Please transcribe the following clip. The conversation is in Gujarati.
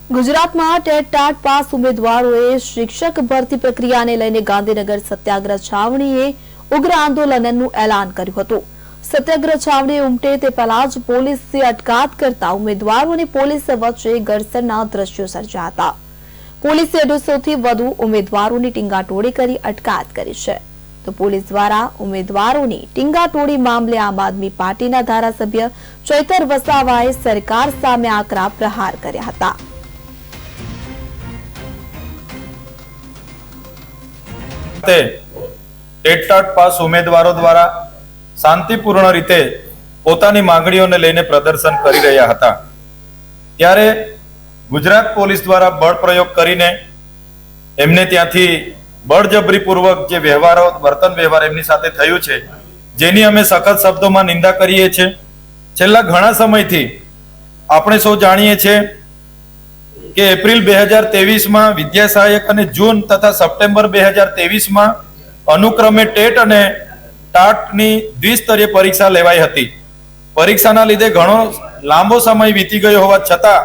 ગુજરાતમાં ટેટ ટાટ પાસ ઉમેદવારોએ શિક્ષક ભરતી પ્રક્રિયાને લઈને ગાંધીનગર સત્યાગ્રહ છાવણીએ ઉગ્ર આંદોલનનું એલાન કર્યું હતું। સત્યાગ્રહ છાવણી ઉમટે તે પહેલા જ પોલીસે અટકાયત કરતા ઉમેદવારો અને પોલીસ વચ્ચે ઘર્ષણના દ્રશ્યો સર્જાયા હતા। પોલીસે 200 થી વધુ ઉમેદવારોની ટીંગાટોળી કરી અટકાયત કરી છે, તો પોલીસ દ્વારા ઉમેદવારોની ટીંગાટોળી મામલે આમ આદમી પાર્ટીના ધારાસભ્ય ચૈતર વસાવાએ સરકાર સામે આકરા પ્રહાર કર્યા હતા। ટેટ ટાટ પાસ ઉમેદવારો દ્વારા શાંતિપૂર્ણ રીતે પોતાની માંગણીઓને લઈને પ્રદર્શન કરી રહ્યા હતા, ત્યારે ગુજરાત પોલીસ દ્વારા બળ પ્રયોગ કરીને એમને ત્યાંથી બળજબરીપૂર્વક જે વર્તન વ્યવહાર એમની સાથે થયું છે, જેની અમે સખત શબ્દોમાં નિંદા કરીએ છીએ। છેલ્લા ઘણા સમયથી આપણે સૌ જાણીએ છીએ કે એપ્રિલ 2023માં વિદ્યા સહાયક અને જૂન તથા સપ્ટેમ્બર 2023માં અનુક્રમે ટેટ અને ટાટની દ્વિસ્તરીય પરીક્ષા લેવાઈ હતી। પરીક્ષાના લીધે ઘણો લાંબો સમય વીતી ગયો હોવા છતાં